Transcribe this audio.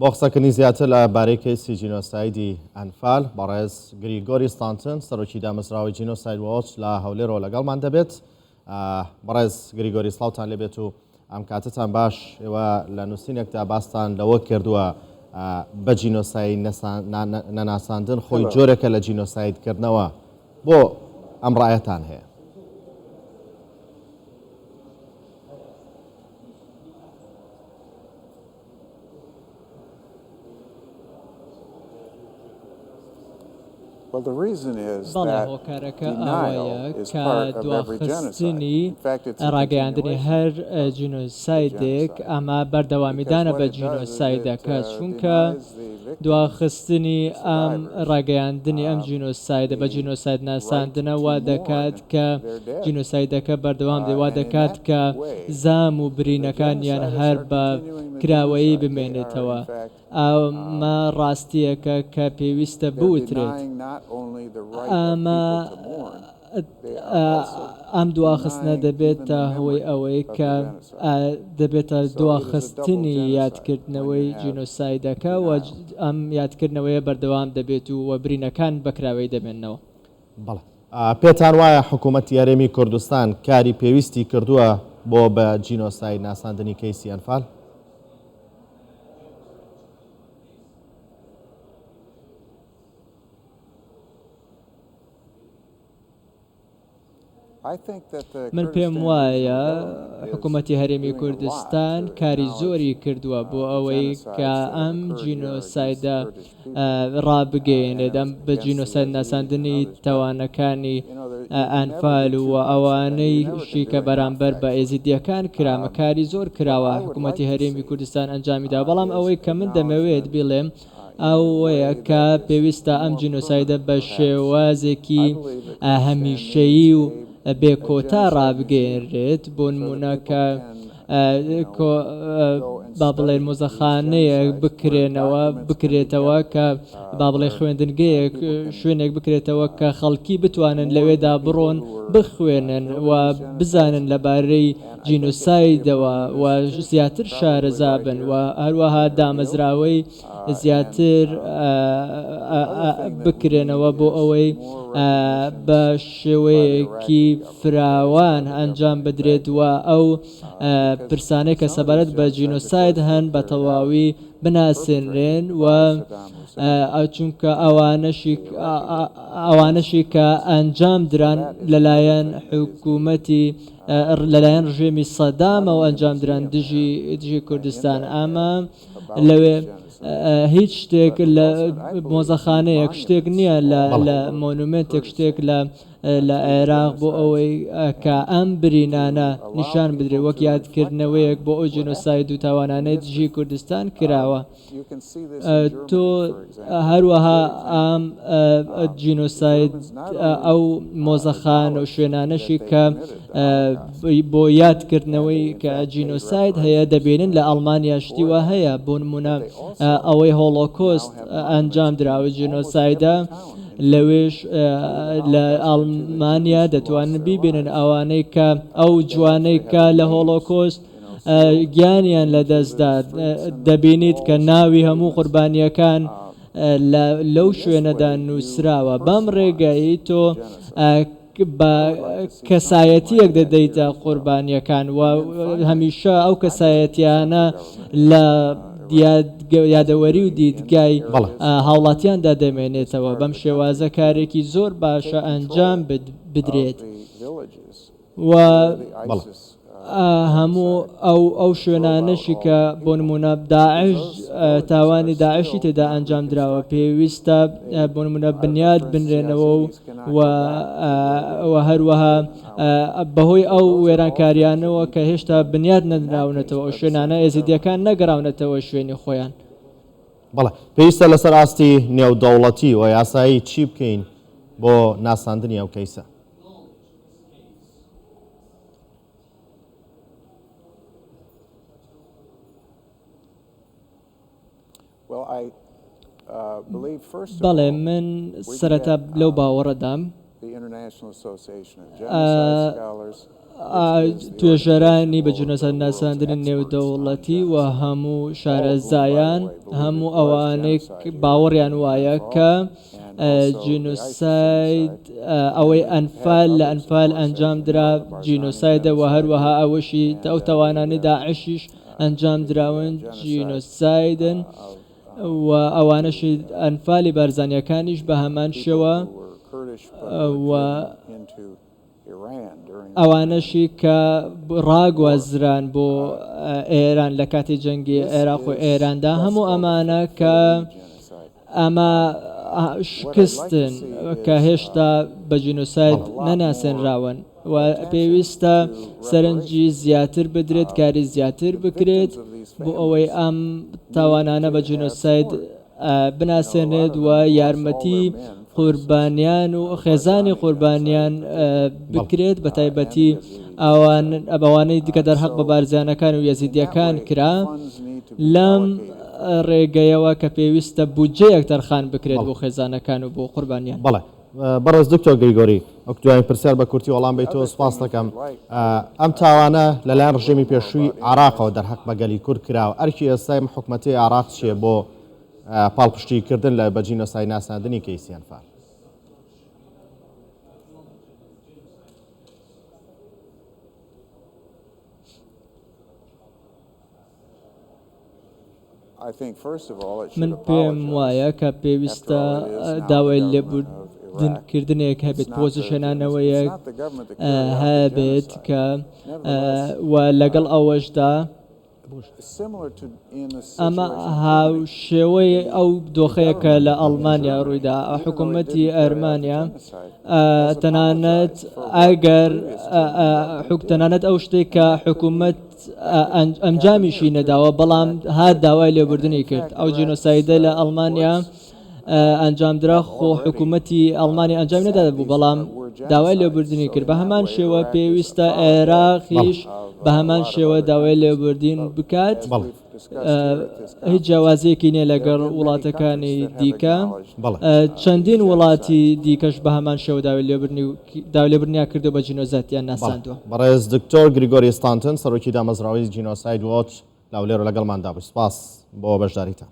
بۆخسەکردنی زیاتر لە بارەی کەیسی جینۆسایدی ئەنفال بەڕێز گریگۆری ستانتن سەرۆکی دامەزراوەی جینۆساید وۆچ لە هەولێرەوە لەگەڵمان دەبێت. بەڕێز گریگۆری سڵاوتان لێبێت و ئەم کاتتان باش. ئێوە لە نووسینێکدا باستان لەوە کردووە بە جینۆساید نەناساندن خۆی جۆرێکە لە جینۆسایدکردنەوە. بۆ ئەم ڕایەتان هەیە؟ بەڵێ هۆکارەکە ئەوەیە کە دواخستنی ڕاگەیاندنی هەر جینۆسایدێک ئەمە بەردەوامیدانە بە جینۆسایدەکە، چونکە دواخستنی ئەم ڕاگەیاندنی ئەم جینۆسایدە بە جینۆساید ناساندنە وا دەکات کە جینۆسایدەکە بەردەوام وا دەکات کە زام و برینەکانیان هەر بە کراوەیی بمێنێتەوە. ئەمە ڕاستیەکە کە پێویستە بوترێت. ئەم دواخستنە دەبێتە هۆی ئەوەی کە دەبێتە دواخستنی یادکردنەوەی جینۆسایدەکە و ئەم یادکردنەوەیە بەردەوام دەبێت و وەبرینەکان بەکراوەی دەبێنەوە. بەڵێ پێتان وایە حکوومەتی هەرێمی کوردستان کاری پێویستی کردووە بۆ بە جینۆساید ناساندنی کەیسی ئەنفال؟ من پێم وایە حکوومەتی هەرێمی کوردستان کاری زۆری کردووە بۆ ئەوەی کە ئەم جینۆسایدە ڕابگەیەنێت، ئەم بە جینۆساید ناساندنی تاوانەکانی ئەنفال و ئەوانەی شیکە بەرامبەر بە ئێزیدیەکان کرامە کاری زۆر کراوە حکوومەتی هەرێمی کوردستان ئەنجامیدا. بەڵام ئەوەی کە من دەمەوێت بڵێم ئەوەیە کە پێویستە ئەم جینۆسایدە بە شێوازێکی هەمیشەیی و بێکۆتا ڕابگەێنرێت. بۆ نمونەکە با بڵێن مۆزەخانەیەک بکرێتەوە کە با بڵێ خوێندنگەیەک شوێنێک بکرێتەوە کە خەڵکی بتوانن لەوێدا بڕۆن بخوێنن و بزانن لەبارەی جینۆسایدەوە و زیاتر شارەزا بن و هەروەها دامەزراوەی زیاتر بکرێنەوە بۆ ئەوەی بە شێوەیەکی فراوان ئەنجام بدرێت و ئەو پرسانەی کە سەبارەت بە جینۆساید هەن بە تەواوی بناسێنرێن و چونکە ئەوانەشی کە ئەنجام دران لەلایەن حکوومەتی لەلایەن ڕژێمی سەدامەوە ئەنجام دران دژی کوردستان. ئەمە لەوێ هیچ شتێک لە مۆزەخانەیەک شتێک نییە لە مۆنومنتێک شتێک لە عێراق بۆ ئەوەی کە ئەم برینانە نیشان بدرێت وەک یادکردنەوەیەک بۆ ئەو جینۆساید و تاوانانەی دژی کوردستان کراوە. تۆ هەروەها ئەم جینۆساید ئەو مۆزەخان و شوێنانەشی کە بۆ یادکردنەوەی کە جینۆساید هەیە دەبێنن لە ئەڵمانیا شتیوە هەیە. بۆ نمونە ئەوەی هۆڵۆکۆست ئەنجام دراوە جینۆسایدە لەوێش لە ئەڵمانیا دەتوانن بیبێنن ئەوانەی کە ئەو جوانەی کە لە هۆڵۆکۆست گیانیان لەدەستدا دەبینیت کە ناوی هەموو قوربانیەکان لەو شوێنەدا نووسراوە. بەم ڕێگایی تۆ بە کەسایەتیەک دەدەیتە قوربانیەکان و هەمیشە ئەو کەسایەتیانە لە یادەوەری و دیدگای هاوڵاتیاندا دەمێنێتەوە. بەم شێوازە کارێکی زۆر باشە ئەنجام بدرێت و هەموو ئەو شوێنانەشی کە بۆ نمونە داعش تاوانی داعشی تێدا ئەنجام دراوە پێویستە بۆ نمونە بنیاد بنرێنەوە و هەروەها بەهۆی ئەو وێرانکاریانەوە کە هێشتا بنیاد نەدراونەتەوە ئەو شوێنانە ئێزیدیەکان نەگەڕاونەتەوە شوێنی خۆیان. بەڵێ پێویستە لەسەر ئاستی نێودەوڵەتی و یاسایی چی بکەین بۆ ناساندنی ئەو کەیسە؟ بەڵێ من سەرەتا لەو باوەڕەدام توێژەرانی بە جنۆسایت ناساندنی نێودەوڵەتی و هەموو شارەزایان هەموو ئەوانەی باوەڕیان وایە کە جینۆساید ئەوەی ئەنفال لە ئەنفال ئەنجام درا جینۆسایدە و هەروەها ئەوەشی ئەو تەوانانی داعشیش ئەنجام دراون جینۆسایدن و ئەوانەشی ئەنفالی بارزانیەکانیش بە هەمان شێوە و ئەوانەشی کە ڕاگوازران بۆ ئێران لە کاتی جەنگی عێراق و ئێراندا هەموو ئەمانە کە ئەمە شکستن کە هێشتا بە جینۆساید نەناسێنراون و پێویستە سەرنجی زیاتر بدرێت کاری زیاتر بکرێت بۆ ئەوەی ئەم تاوانانە بە جینۆساید بناسێنێت و یارمەتی قوربانیان و خێزانی قوربانیان بکرێت بە تایبەتی ئەوانەی دیکە دەرحەق بە بارزیانەکان و یەزیدیەکان کرا لەم ڕێگەیەوە کە پێویستە بودجەیەک تەرخان بکرێت بۆ خێزانەکان و بۆ قوربانیان. بەڵێ بەڕێز دکتۆر گریگۆری ئەو دوایین پرسیار بە کورتی وەڵام بیتەوە سپاس دەکەم. ئەم تاوانە لەلایەن ڕژێمی پێشووی عێراقەوە دەرحەق بە گەلی کورد کراوە ئەرکی ئێستای حکومەتی عێراق چیە بۆ پاڵپشتیکردن لە بە جینۆساید ناساندنی کەیسی ئەنفال؟ من پێم وایە کە پێویستە داوای لێبوردنکردنێک هەبێت پۆزیشنانەوەیەک هەبێت کە و لەگەڵ ئەوەشدا ئەمە هاوشێوەی ئەو دۆخەیەکە لە ئەڵمانیا ڕوویدا حکوومەتی ئەرمانیا تەنانەت ئەگەر تەنانەت ئەو شتێک کە حکوومەت ئەنجامیشی نەداوە بەڵام هات داوای لێبوردنی کرد ئەو جینۆسایدە لە ئەڵمانیا ئەنجامدرا خۆ حکوومەتی ئەڵمانی ئەنجام نەدادا بوو بەڵام داوای لێبوردنی کرد بە هەمان شێوە پێویستە عێراقیش بە هەمان شێوە داوای لێبوردین بکات هیچ جیاوازیەکی نییە لەگەڵ وڵاتەکانی دیکە چەندین وڵاتی دیکەش بە هەمان شێوە داوای لێبوردنیا کردو بە جینۆزاتیان ناساندووە. بەڕێز دکتۆر گریگۆری ستانتن سەرۆکی دامەزراوەی جینۆساید وۆچ لاولێرە لەگەڵماندا بوو. سپاس بۆ بەشداریتان.